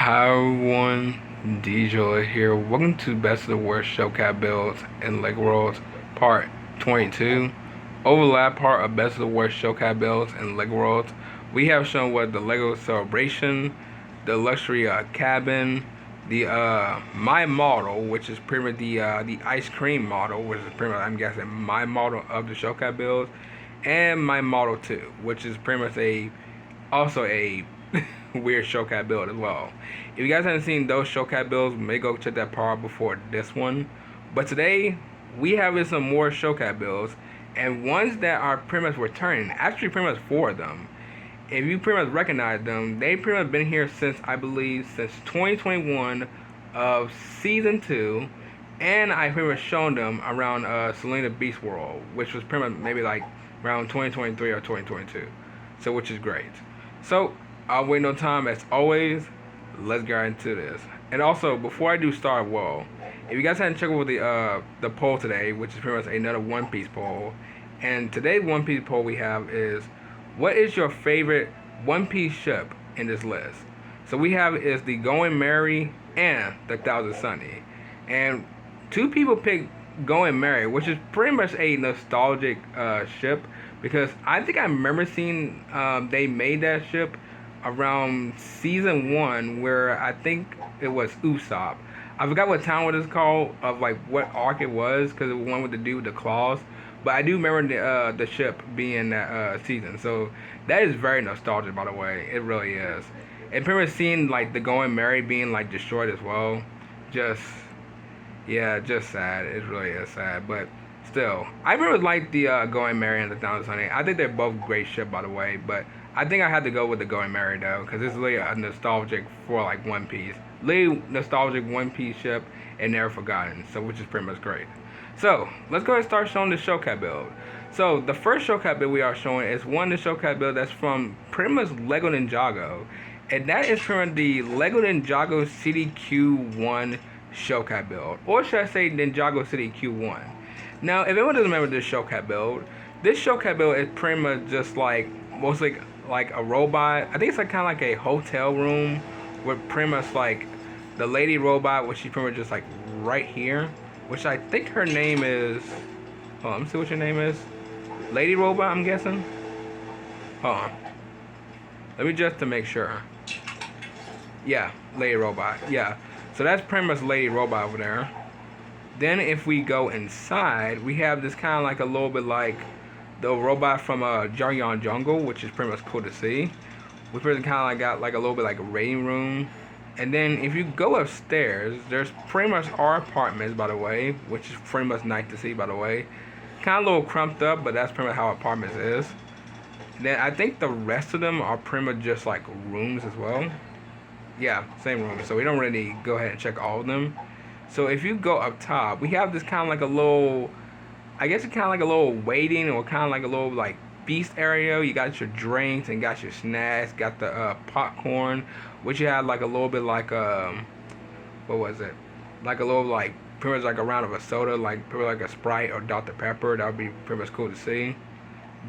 Hi everyone, DJ here. Welcome to Best of the Worst Showcat Builds and Lego Worlds Part 22. Overlap part of Best of the Worst Showcat Builds and Lego Worlds. We have shown what the Lego Celebration, the Luxury Cabin, the my model, which is pretty much the ice cream model, which is pretty much I'm guessing my model of the Showcat builds, and my model 2, which is pretty much also a weird Showcat build as well. If you guys haven't seen those Showcat builds, maybe go check that part out before this one. But today, we have some more Showcat builds, and ones that are pretty much returning. Actually, pretty much 4 of them. If you pretty much recognize them, they pretty much been here since, I believe, since 2021 of Season 2. And I pretty much shown them around Selena Beast World, which was pretty much maybe like around 2023 or 2022. So, which is great. So, I'll wait no time. As always, let's get into this. And also, before I do start, well, if you guys hadn't checked out the poll today, which is pretty much another One Piece poll, and today's One Piece poll we have is, what is your favorite One Piece ship in this list? So we have is the Going Merry and the Thousand Sunny, and 2 people picked Going Merry, which is pretty much a nostalgic ship, because I think I remember seeing they made that ship around season 1, where I think it was Usopp. I forgot what town it was called, of like what arc it was, because it was one with the dude with the claws. But I do remember the ship being that season, so that is very nostalgic, by the way. It really is. And pretty much seeing like the Going Merry being like destroyed as well, just yeah, just sad. It really is sad, but still, I really like the Going Merry and the Thousand Sunny. I think they're both great ship, by the way, but I think I had to go with the Going Merry though, because it's really a nostalgic for like One Piece, really nostalgic One Piece ship and never forgotten. So which is pretty much great. So let's go ahead and start showing the Showcat build. So the first Showcat build we are showing is the Showcat build that's from pretty much Lego Ninjago, and that is from the Lego Ninjago City Q1 Showcat build, or should I say Ninjago City Q1. Now, if anyone doesn't remember this Showcat build is pretty much just like mostly like a robot. I think it's like kind of like a hotel room with pretty much like the lady robot, which she's pretty much just like right here, which I think her name is. Hold on, let me see what your name is. Lady Robot, I'm guessing. Hold on. Let me just to make sure. Yeah, Lady Robot. Yeah. So that's pretty much Lady Robot over there. Then if we go inside, we have this kind of like a little bit like the robot from Jargon Jungle, which is pretty much cool to see. We pretty kind of like got like a little bit like a rain room. And then if you go upstairs, there's pretty much our apartments, by the way, which is pretty much nice to see, by the way. Kind of a little crumped up, but that's pretty much how apartments is. And then I think the rest of them are pretty much just like rooms as well. Yeah, same room. So we don't really go ahead and check all of them. So if you go up top, we have this kind of like a little, I guess it's kind of like a little waiting, or kind of like a little like feast area. You got your drinks and got your snacks, got the popcorn, which you have like a little bit like what was it? Like a little like pretty much like a round of a soda, like pretty much like a Sprite or Dr. Pepper. That would be pretty much cool to see.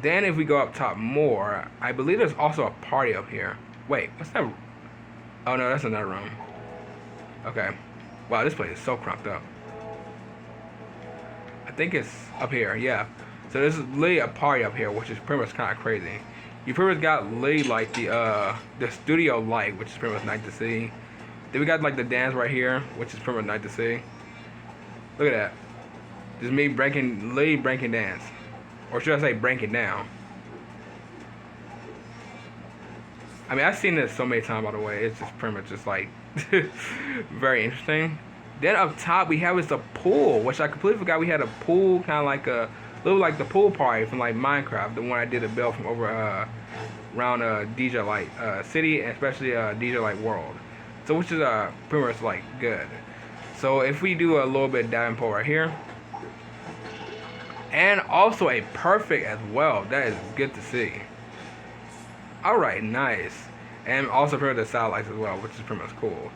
Then if we go up top more, I believe there's also a party up here. Wait, what's that? Oh no, that's another room. Okay. Wow, this place is so cramped up. I think it's up here, yeah. So this is literally a party up here, which is pretty much kind of crazy. You pretty much got literally like the studio light, which is pretty much nice to see. Then we got like the dance right here, which is pretty much nice to see. Look at that. This is me literally breaking dance. Or should I say breaking down. I mean, I've seen this so many times, by the way. It's just pretty much just like very interesting. Then up top we have is the pool, which I completely forgot we had a pool, kind of like a little like the pool party from like Minecraft, the one I did a build from over around DJ Light City, and especially DJ Light World. So which is pretty much like good. So if we do a little bit of Davenport right here, and also a perfect as well. That is good to see. Alright, nice. And also pretty much the satellites as well, which is pretty much cool.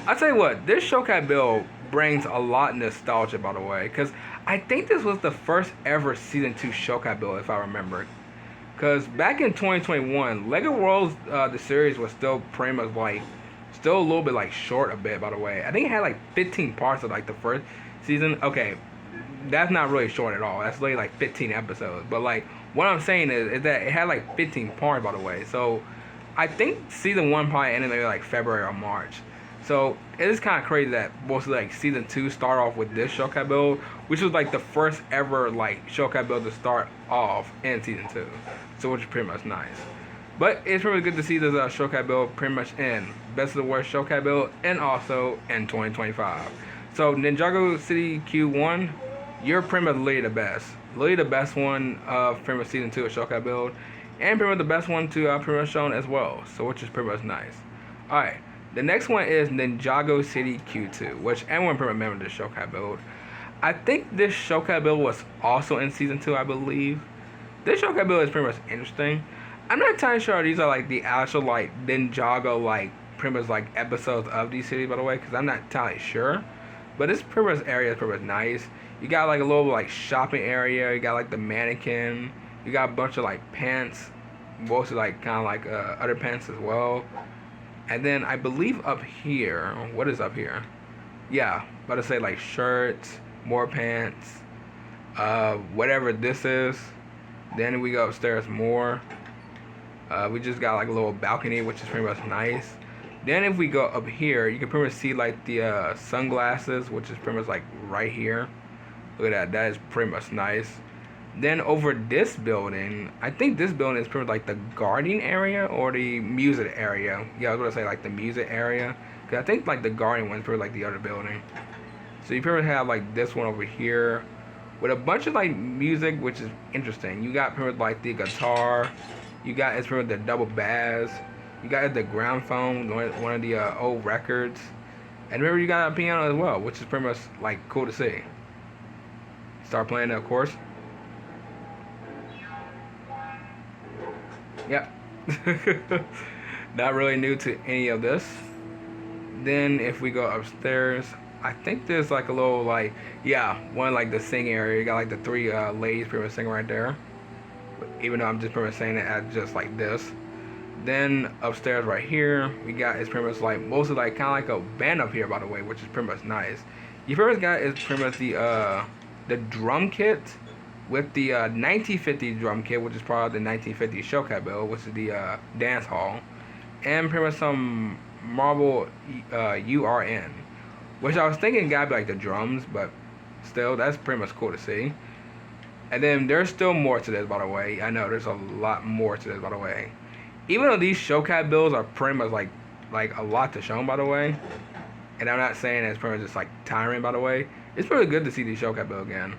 I'll tell you what, this Showcat build brings a lot of nostalgia, by the way, because I think this was the first ever Season 2 Showcat build, if I remember. Because back in 2021, LEGO Worlds, the series was still pretty much like Still a little bit like short a bit, by the way. I think it had like 15 parts of like the first season. Okay, that's not really short at all. That's literally like 15 episodes. But like what I'm saying is that it had like 15 parts, by the way. So I think season one probably ended maybe like February or March. So it is kind of crazy that mostly like season two start off with this Shokai build, which was like the first ever like Shokai build to start off in season two. So which is pretty much nice. But it's really good to see this Shokai build pretty much in Best of the Worst Shokai build and also in 2025. So Ninjago City Q1, you're pretty much literally the best. Literally the best one of pretty much season 2 of Shokai build. And pretty much the best one to pretty much shown as well. So which is pretty much nice. Alright, the next one is Ninjago City Q2, which everyone pretty much remembers this Shokai build. I think this Shokai build was also in season 2, I believe. This Shokai build is pretty much interesting. I'm not entirely sure these are like the actual like Ninjago like pretty much like episodes of these cities, by the way, because I'm not entirely sure. But this pretty much area is pretty much nice. You got like a little like shopping area. You got like the mannequin. You got a bunch of like pants, mostly like kind of like other pants as well. And then I believe up here, what is up here? Yeah, about to say like shirts, more pants, whatever this is. Then we go upstairs more. We just got like a little balcony, which is pretty much nice. Then if we go up here, you can pretty much see like the sunglasses, which is pretty much like right here. Look at that, that is pretty much nice. Then over this building, I think this building is pretty much like the garden area or the music area. Yeah, I was gonna say like the music area, cause I think like the garden one's pretty like the other building. So you pretty much have like this one over here with a bunch of like music, which is interesting. You got pretty much like the guitar. You got it's from the double bass. You got the gramophone, one of the old records. And remember, you got a piano as well, which is pretty much like cool to see. Start playing it, of course. Yep. Not really new to any of this. Then if we go upstairs, I think there's like a little like, yeah, one like the singing area. You got like the three ladies pretty much singing right there. Even though I'm just pretty much saying it as just like this. Then upstairs right here, we got it's pretty much like mostly like kind of like a band up here, by the way, which is pretty much nice. You first got is pretty much the drum kit with the 1950 drum kit, which is part of the 1950 Shokai build, which is the dance hall, and pretty much some marble URN, which I was thinking gotta be like the drums, but still that's pretty much cool to see. And then there's still more to this, by the way. I know there's a lot more to this, by the way. Even though these Shokai builds are pretty much like a lot to show, by the way. And I'm not saying it's pretty much just like tiring, by the way. It's pretty good to see these Shokai build again.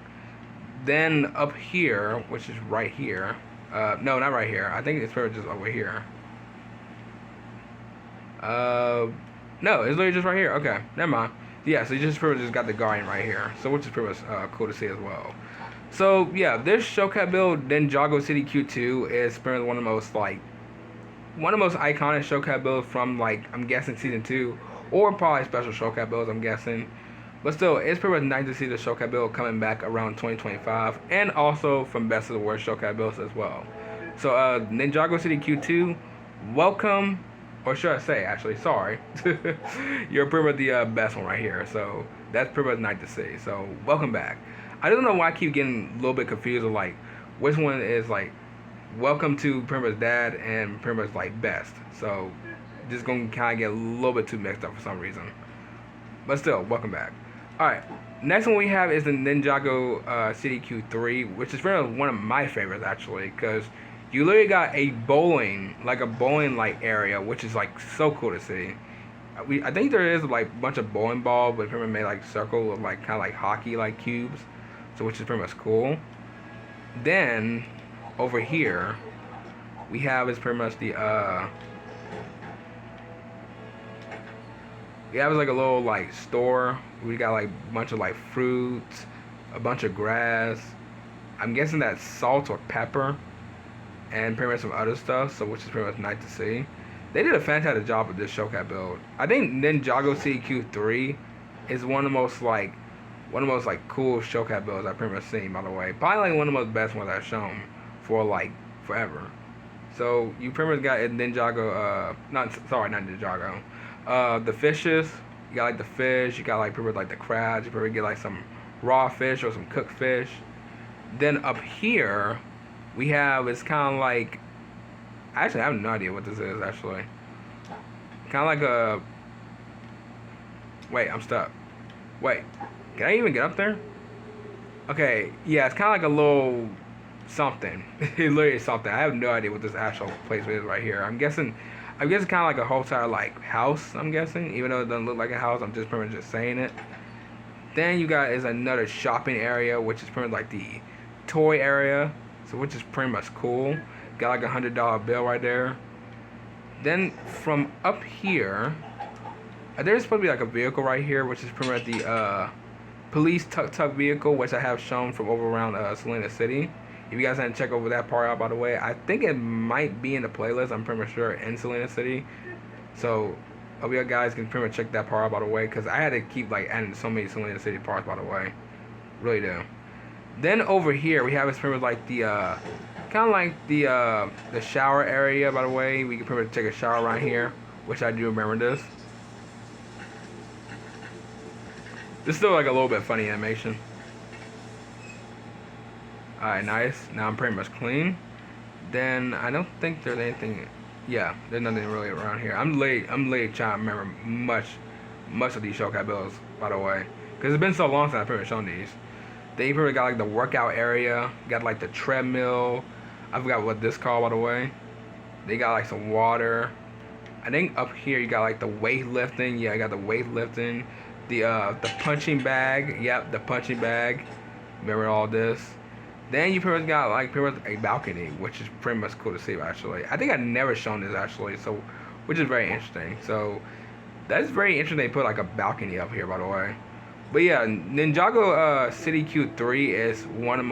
Then up here, which is right here. No, not right here. I think it's pretty much just over here. No, it's literally just right here. Okay, never mind. Yeah, so you just pretty much just got the Guardian right here. So which is pretty much cool to see as well. So yeah, this Shokai build, Ninjago City Q2, is probably one of the most iconic Shokai builds from like I'm guessing season 2, or probably special Shokai builds I'm guessing. But still, it's pretty much nice to see the Shokai build coming back around 2025, and also from Best of the Worst Shokai builds as well. So Ninjago City Q2, welcome, or should I say actually, sorry, you're pretty much the best one right here. So that's pretty much nice to see. So welcome back. I don't know why I keep getting a little bit confused of like which one is like welcome to pretty much dad and pretty much like best. So just gonna kind of get a little bit too mixed up for some reason. But still, welcome back. Alright, next one we have is the Ninjago City Q3, which is really one of my favorites actually, because you literally got a bowling like area, which is like so cool to see. I think there is like a bunch of bowling balls, but pretty much made like circle of like kind of like hockey like cubes. So which is pretty much cool. Then over here we have is pretty much the we have like a little like store. We got like a bunch of like fruits, a bunch of grass. I'm guessing that's salt or pepper, and pretty much some other stuff. So which is pretty much nice to see. They did a fantastic job with this Shokai build. I think Ninjago City Q3 is one of the most like cool Shokai builds I've pretty much seen, by the way. Probably like one of the most best ones I've shown for like forever. So you pretty much got Ninjago, not Ninjago, The fishes, you got like the fish, you got like pretty much like the crabs, you probably get like some raw fish or some cooked fish. Then up here, we have, it's kind of like, actually I have no idea what this is actually. Kind of like a, wait, I'm stuck. Wait, can I even get up there? Okay, yeah, it's kind of like a little something. It literally is something. I have no idea what this actual place is right here. I'm guessing kind of like a hotel like house. I'm guessing, even though it doesn't look like a house. I'm just pretty much just saying it. Then you got is another shopping area, which is pretty much like the toy area. So which is pretty much cool. Got like $100 bill right there. Then from up here, there's supposed to be like a vehicle right here, which is pretty much the police tuk-tuk vehicle, which I have shown from over around Salina City. If you guys haven't checked over that part out, by the way, I think it might be in the playlist. I'm pretty much sure in Salina City. So, hope you guys can pretty much check that part out, by the way, because I had to keep like adding so many Salina City parts, by the way. Really do. Then over here we have is pretty much like the kind of like the shower area, by the way. We can pretty much take a shower around here, which I do remember this. This is still like a little bit funny animation. Alright, nice. Now I'm pretty much clean. Then I don't think there's anything. Yeah, there's nothing really around here. I'm late trying to remember much of these Shokai bills, by the way, because it's been so long since I've pretty much shown these. They pretty got like the workout area, got like the treadmill. I forgot what this called, by the way. They got like some water. I think up here you got like the weightlifting. Yeah, I got the weightlifting. The punching bag. Yep, the punching bag. Remember all this. Then you pretty much got like pretty much a balcony, which is pretty much cool to see actually. I think I've never shown this actually, so which is very interesting. So that's very interesting. They put like a balcony up here, by the way. But yeah, Ninjago City Q3 is one of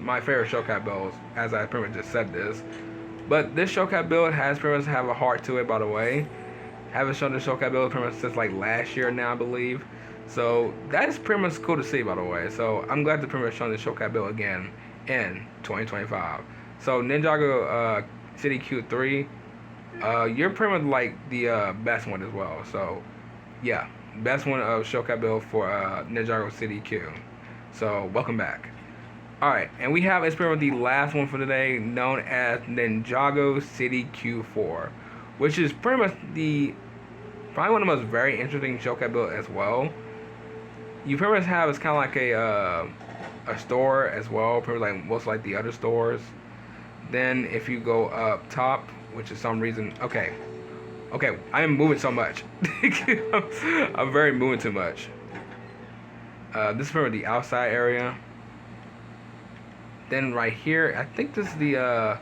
my favorite Shokai builds, as I pretty much just said this. But this Shokai build has pretty much have a heart to it, by the way. Haven't shown the Shokai build pretty much since like last year now, I believe. So that is pretty much cool to see, by the way. So I'm glad to pretty much show the Shokai build again in 2025. So Ninjago City Q3, you're pretty much like the best one as well. So yeah, best one of Shokai build for Ninjago City Q. So welcome back. Alright, and we have it's pretty much the last one for today, known as Ninjago City Q4, which is pretty much probably one of the most very interesting Shokai build as well. You pretty much have, it's kind of like a store as well, pretty much like most like the other stores. Then if you go up top, which is some reason, okay, I am moving so much. I'm very moving too much. This is pretty much the outside area. Then right here, I think this is the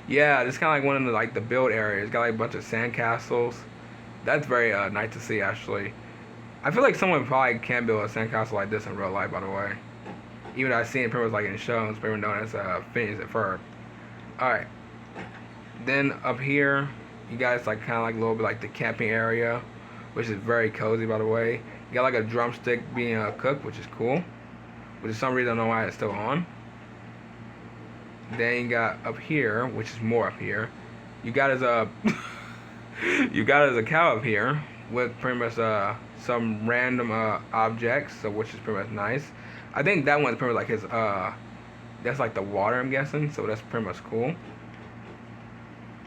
yeah, this is kind of like one of the like the build areas. It's got like a bunch of sandcastles. That's very nice to see actually. I feel like someone probably can build a sandcastle like this in real life, by the way. Even though I've seen it pretty much like in shows, pretty much known as Phineas and Ferb. Alright. Then up here, you guys like kind of like a little bit like the camping area, which is very cozy, by the way. You got like a drumstick being cooked, which is cool. Which is some reason I don't know why it's still on. Then you got up here, which is more up here. You got as a you got as a cow up here with pretty much some random objects, so which is pretty much nice. I think that one's pretty much like his that's like the water, I'm guessing, so that's pretty much cool.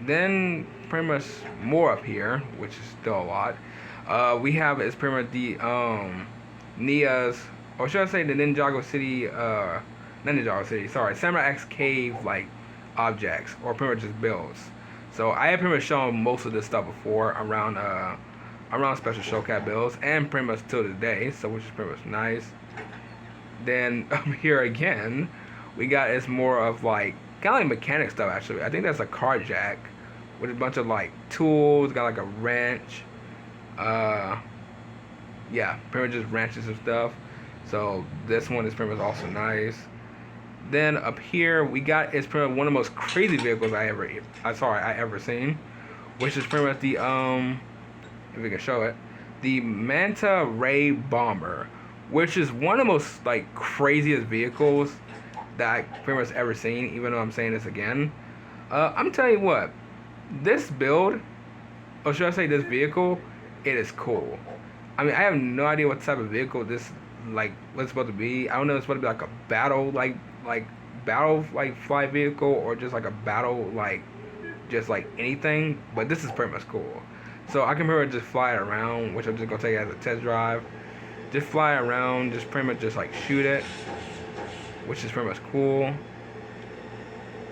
Then pretty much more up here, which is still a lot. We have is pretty much the Nia's, or should I say the Ninjago City not Ninjago City, sorry, Samurai X Cave like objects, or pretty much just builds. So I have pretty much shown most of this stuff before around special Shokai builds, and pretty much till today, so which is pretty much nice. Then up here again, we got it's more of like kind of like mechanic stuff actually. I think that's a car jack with a bunch of like tools, got like a wrench. Yeah, pretty much just wrenches and stuff. So this one is pretty much also nice. Then up here we got it's pretty much one of the most crazy vehicles I ever seen, which is pretty much the if we can show it, the Manta Ray Bomber, which is one of the most like craziest vehicles that I pretty much ever seen. Even though I'm saying this again, I'm telling you what, this build or should I say this vehicle, it is cool. I mean, I have no idea what type of vehicle this, like, what's supposed to be. I don't know if it's supposed to be like a battle, like battle, like, fly vehicle, or just like a battle, like, just like anything. But this is pretty much cool. So I can pretty much just fly it around, which I'm just gonna take as a test drive. Just fly around, just pretty much just like shoot it, which is pretty much cool.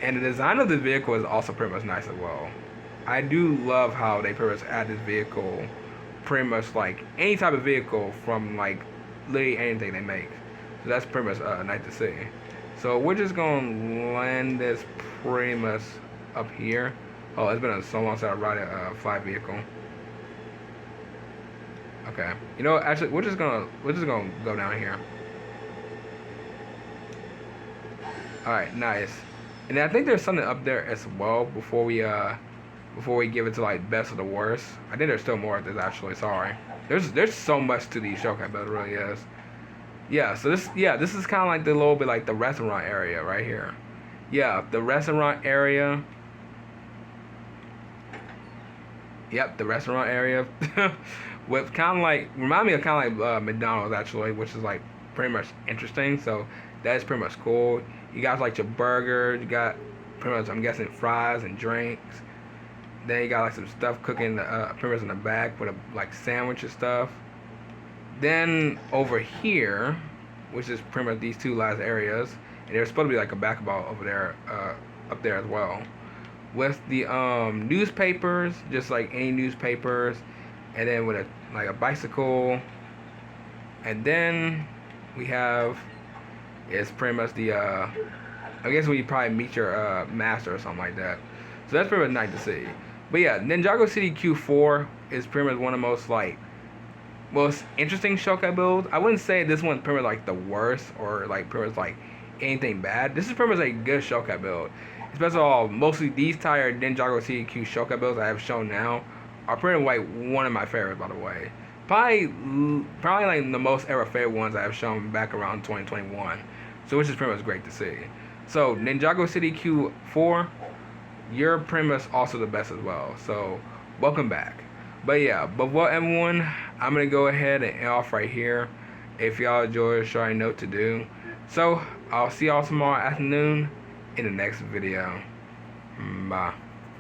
And the design of the vehicle is also pretty much nice as well. I do love how they pretty much add this vehicle, pretty much like any type of vehicle from like literally anything they make. So that's pretty much nice to see. So we're just gonna land this pretty much up here. Oh, it's been so long since I ride a fly vehicle. Okay, you know, actually, we're just gonna go down here. All right, nice. And I think there's something up there as well before we give it to like best of the worst. I think there's still more of this actually. Sorry. There's so much to these showcase, but it really is. Yeah. So this is kind of like the little bit like the restaurant area right here. Yeah, the restaurant area. Yep, the restaurant area. With kind of like remind me of kind of like McDonald's actually, which is like pretty much interesting. So that's pretty much cool. You guys like your burger. You got pretty much, I'm guessing, fries and drinks. Then you got like some stuff cooking pretty much in the back with a like sandwich and stuff. Then over here, which is pretty much these two last areas, and there's supposed to be like a basketball over there, up there as well, with the newspapers, just like any newspapers, and then with a bicycle, and then we have is pretty much the I guess when you probably meet your master or something like that. So that's pretty much nice to see. But yeah, Ninjago City Q4 is pretty much one of the most interesting showcase builds. I wouldn't say this one's pretty much like the worst or like pretty much like anything bad. This is pretty much a good showcase build. Especially all mostly these entire Ninjago City Q showcase builds I have shown now are pretty much like one of my favorites, by the way. Probably like the most ever favorite ones I have shown back around 2021. So which is pretty much great to see. So Ninjago City Q4, you're pretty much also the best as well. So welcome back. But yeah, well everyone, I'm gonna go ahead and end off right here. If y'all enjoy the show, I know what to do. So I'll see y'all tomorrow afternoon in the next video. Bye.